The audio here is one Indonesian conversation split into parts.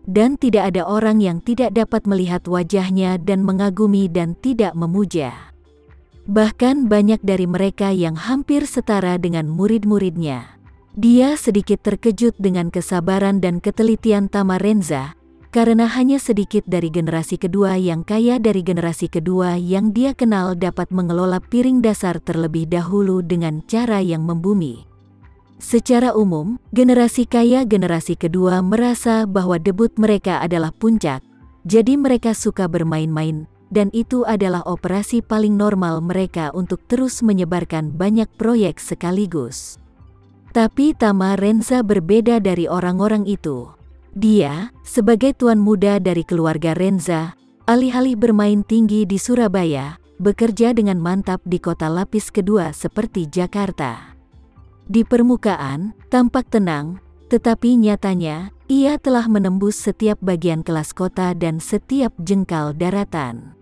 dan tidak ada orang yang tidak dapat melihat wajahnya dan mengagumi dan tidak memuja. Bahkan banyak dari mereka yang hampir setara dengan murid-muridnya. Dia sedikit terkejut dengan kesabaran dan ketelitian Tama Renza, karena hanya sedikit dari generasi kedua yang kaya dari generasi kedua yang dia kenal dapat mengelola piring dasar terlebih dahulu dengan cara yang membumi. Secara umum, generasi kaya generasi kedua merasa bahwa debut mereka adalah puncak, jadi mereka suka bermain-main, dan itu adalah operasi paling normal mereka untuk terus menyebarkan banyak proyek sekaligus. Tapi Tama Renza berbeda dari orang-orang itu. Dia, sebagai tuan muda dari keluarga Renza, alih-alih bermain tinggi di Surabaya, bekerja dengan mantap di kota lapis kedua seperti Jakarta. Di permukaan, tampak tenang, tetapi nyatanya, ia telah menembus setiap bagian kelas kota dan setiap jengkal daratan.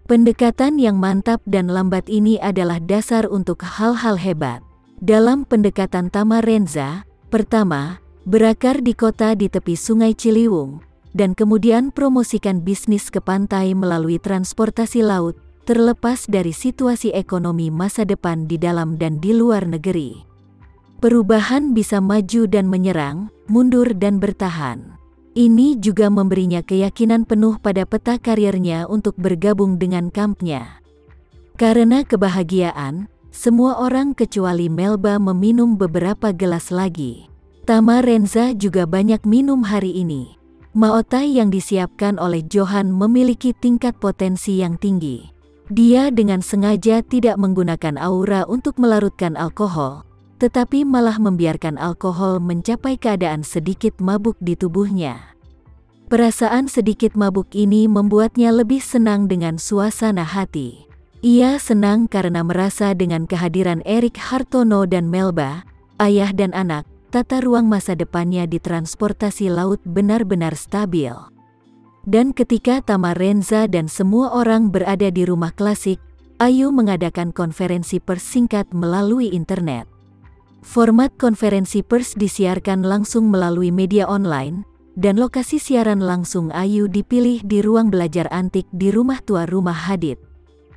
Pendekatan yang mantap dan lambat ini adalah dasar untuk hal-hal hebat. Dalam pendekatan Tama Renza, pertama, berakar di kota di tepi Sungai Ciliwung, dan kemudian promosikan bisnis ke pantai melalui transportasi laut, terlepas dari situasi ekonomi masa depan di dalam dan di luar negeri. Perubahan bisa maju dan menyerang, mundur dan bertahan. Ini juga memberinya keyakinan penuh pada peta karirnya untuk bergabung dengan kampnya. Karena kebahagiaan, semua orang kecuali Melba meminum beberapa gelas lagi. Tama Renza juga banyak minum hari ini. Maotai yang disiapkan oleh Johan memiliki tingkat potensi yang tinggi. Dia dengan sengaja tidak menggunakan aura untuk melarutkan alkohol, tetapi malah membiarkan alkohol mencapai keadaan sedikit mabuk di tubuhnya. Perasaan sedikit mabuk ini membuatnya lebih senang dengan suasana hati. Ia senang karena merasa dengan kehadiran Erik Hartono dan Melba, ayah dan anak, tata ruang masa depannya di transportasi laut benar-benar stabil. Dan ketika Tama Renza dan semua orang berada di rumah klasik, Ayu mengadakan konferensi pers singkat melalui internet. Format konferensi pers disiarkan langsung melalui media online, dan lokasi siaran langsung Ayu dipilih di ruang belajar antik di rumah tua Rumah Hadid.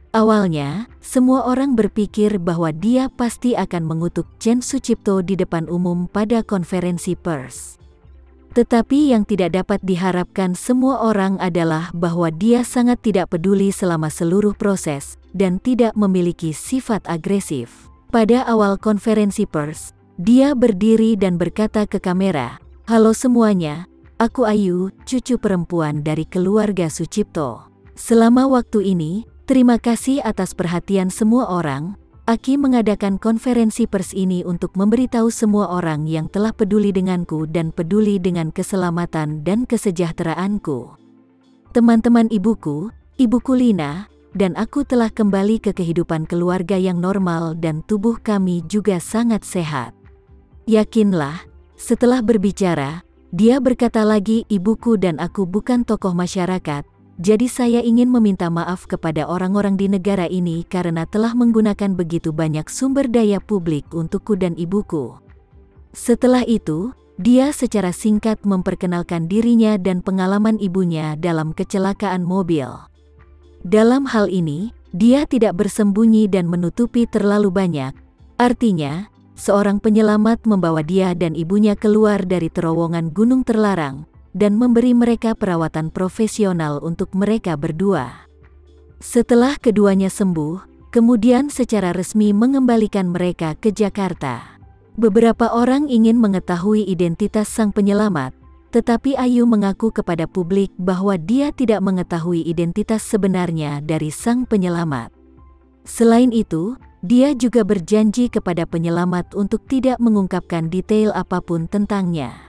Awalnya, semua orang berpikir bahwa dia pasti akan mengutuk Chen Sucipto di depan umum pada konferensi pers. Tetapi yang tidak dapat diharapkan semua orang adalah bahwa dia sangat tidak peduli selama seluruh proses, dan tidak memiliki sifat agresif. Pada awal konferensi pers, dia berdiri dan berkata ke kamera, "Halo semuanya, aku Ayu, cucu perempuan dari keluarga Sucipto. Selama waktu ini, terima kasih atas perhatian semua orang. Aki mengadakan konferensi pers ini untuk memberitahu semua orang yang telah peduli denganku dan peduli dengan keselamatan dan kesejahteraanku. Teman-teman ibuku, ibuku Lina, dan aku telah kembali ke kehidupan keluarga yang normal dan tubuh kami juga sangat sehat. Yakinlah," setelah berbicara, dia berkata lagi, "Ibuku dan aku bukan tokoh masyarakat. Jadi saya ingin meminta maaf kepada orang-orang di negara ini karena telah menggunakan begitu banyak sumber daya publik untukku dan ibuku." Setelah itu, dia secara singkat memperkenalkan dirinya dan pengalaman ibunya dalam kecelakaan mobil. Dalam hal ini, dia tidak bersembunyi dan menutupi terlalu banyak. Artinya, seorang penyelamat membawa dia dan ibunya keluar dari terowongan gunung terlarang, dan memberi mereka perawatan profesional untuk mereka berdua. Setelah keduanya sembuh, kemudian secara resmi mengembalikan mereka ke Jakarta. Beberapa orang ingin mengetahui identitas sang penyelamat, tetapi Ayu mengaku kepada publik bahwa dia tidak mengetahui identitas sebenarnya dari sang penyelamat. Selain itu, dia juga berjanji kepada penyelamat untuk tidak mengungkapkan detail apapun tentangnya.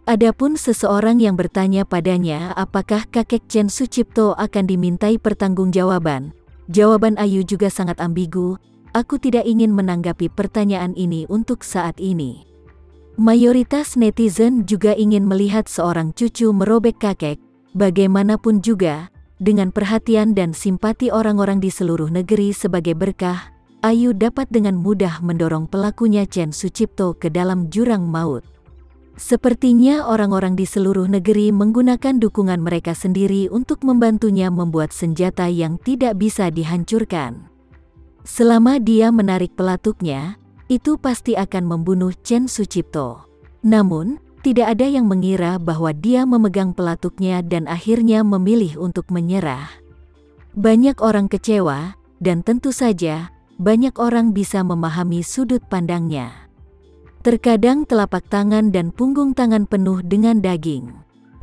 Adapun seseorang yang bertanya padanya apakah kakek Chen Sucipto akan dimintai pertanggungjawaban, jawaban Ayu juga sangat ambigu, "Aku tidak ingin menanggapi pertanyaan ini untuk saat ini." Mayoritas netizen juga ingin melihat seorang cucu merobek kakek, bagaimanapun juga, dengan perhatian dan simpati orang-orang di seluruh negeri sebagai berkah, Ayu dapat dengan mudah mendorong pelakunya Chen Sucipto ke dalam jurang maut. Sepertinya orang-orang di seluruh negeri menggunakan dukungan mereka sendiri untuk membantunya membuat senjata yang tidak bisa dihancurkan. Selama dia menarik pelatuknya, itu pasti akan membunuh Chen Sucipto. Namun, tidak ada yang mengira bahwa dia memegang pelatuknya dan akhirnya memilih untuk menyerah. Banyak orang kecewa, dan tentu saja, banyak orang bisa memahami sudut pandangnya. Terkadang telapak tangan dan punggung tangan penuh dengan daging.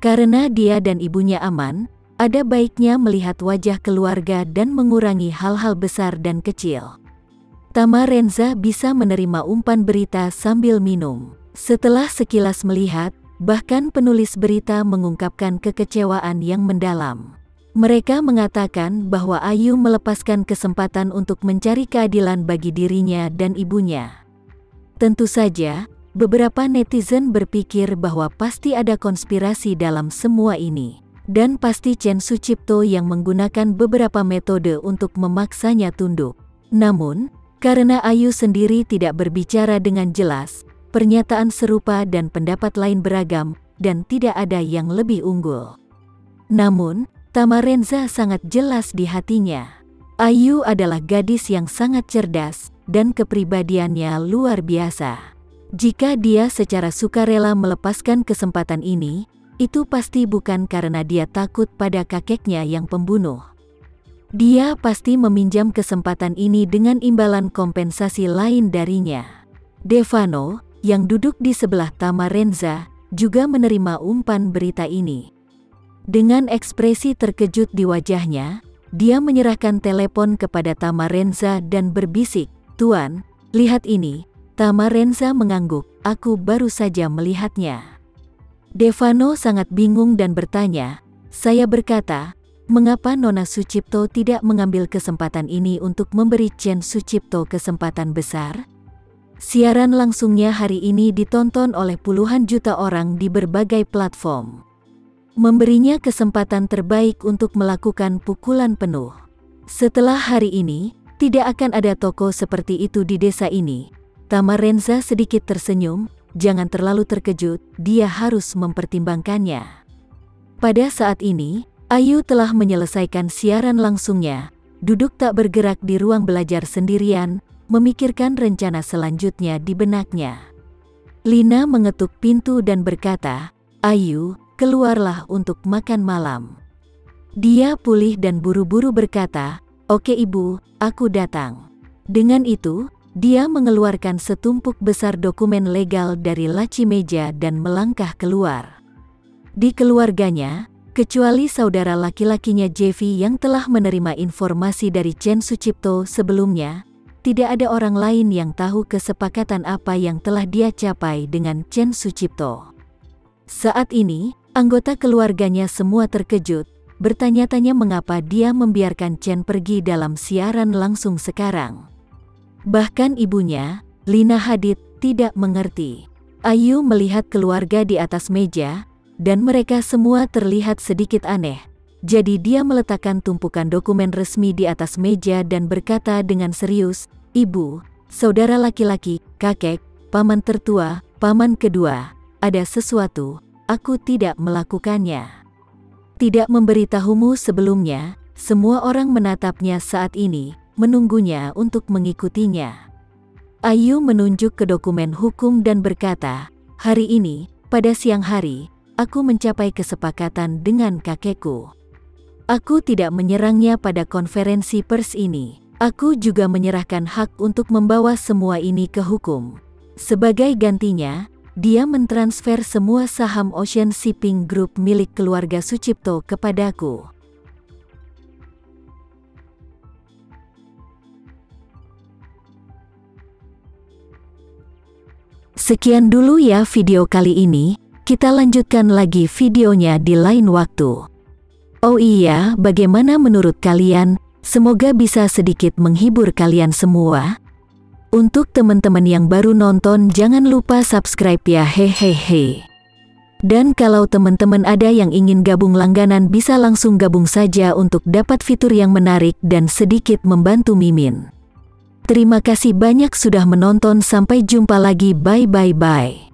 Karena dia dan ibunya aman, ada baiknya melihat wajah keluarga dan mengurangi hal-hal besar dan kecil. Tama Renza bisa menerima umpan berita sambil minum. Setelah sekilas melihat, bahkan penulis berita mengungkapkan kekecewaan yang mendalam. Mereka mengatakan bahwa Ayu melepaskan kesempatan untuk mencari keadilan bagi dirinya dan ibunya. Tentu saja, beberapa netizen berpikir bahwa pasti ada konspirasi dalam semua ini. Dan pasti Chen Sucipto yang menggunakan beberapa metode untuk memaksanya tunduk. Namun, karena Ayu sendiri tidak berbicara dengan jelas, pernyataan serupa dan pendapat lain beragam, dan tidak ada yang lebih unggul. Namun, Tama Renza sangat jelas di hatinya. Ayu adalah gadis yang sangat cerdas, dan kepribadiannya luar biasa. Jika dia secara sukarela melepaskan kesempatan ini, itu pasti bukan karena dia takut pada kakeknya yang pembunuh. Dia pasti meminjam kesempatan ini dengan imbalan kompensasi lain darinya. Devano, yang duduk di sebelah Tama Renza, juga menerima umpan berita ini. Dengan ekspresi terkejut di wajahnya, dia menyerahkan telepon kepada Tama Renza dan berbisik, "Tuan, lihat ini." Tama Renza mengangguk, "Aku baru saja melihatnya." Devano sangat bingung dan bertanya, "Saya berkata, mengapa Nona Sucipto tidak mengambil kesempatan ini untuk memberi Chen Sucipto kesempatan besar?" Siaran langsungnya hari ini ditonton oleh puluhan juta orang di berbagai platform. Memberinya kesempatan terbaik untuk melakukan pukulan penuh. Setelah hari ini, tidak akan ada toko seperti itu di desa ini. Tama Renza sedikit tersenyum, "Jangan terlalu terkejut, dia harus mempertimbangkannya." Pada saat ini, Ayu telah menyelesaikan siaran langsungnya, duduk tak bergerak di ruang belajar sendirian, memikirkan rencana selanjutnya di benaknya. Lina mengetuk pintu dan berkata, "Ayu, keluarlah untuk makan malam." Dia pulih dan buru-buru berkata, "Oke ibu, aku datang." Dengan itu, dia mengeluarkan setumpuk besar dokumen legal dari laci meja dan melangkah keluar. Di keluarganya, kecuali saudara laki-lakinya Jevi yang telah menerima informasi dari Chen Sucipto sebelumnya, tidak ada orang lain yang tahu kesepakatan apa yang telah dia capai dengan Chen Sucipto. Saat ini, anggota keluarganya semua terkejut, bertanya-tanya mengapa dia membiarkan Chen pergi dalam siaran langsung sekarang. Bahkan ibunya, Lina Hadid, tidak mengerti. Ayu melihat keluarga di atas meja, dan mereka semua terlihat sedikit aneh. Jadi dia meletakkan tumpukan dokumen resmi di atas meja dan berkata dengan serius, "Ibu, saudara laki-laki, kakek, paman tertua, paman kedua, ada sesuatu, aku tidak melakukannya." Tidak memberitahumu sebelumnya, semua orang menatapnya saat ini, menunggunya untuk mengikutinya. Ayu menunjuk ke dokumen hukum dan berkata, "Hari ini, pada siang hari, aku mencapai kesepakatan dengan kakekku. Aku tidak menyerangnya pada konferensi pers ini. Aku juga menyerahkan hak untuk membawa semua ini ke hukum. Sebagai gantinya, dia mentransfer semua saham Ocean Shipping Group milik keluarga Sucipto kepadaku." Sekian dulu ya video kali ini, kita lanjutkan lagi videonya di lain waktu. Oh iya, bagaimana menurut kalian? Semoga bisa sedikit menghibur kalian semua. Untuk teman-teman yang baru nonton, jangan lupa subscribe ya, hehehe. Dan kalau teman-teman ada yang ingin gabung langganan, bisa langsung gabung saja untuk dapat fitur yang menarik dan sedikit membantu Mimin. Terima kasih banyak sudah menonton, sampai jumpa lagi, bye.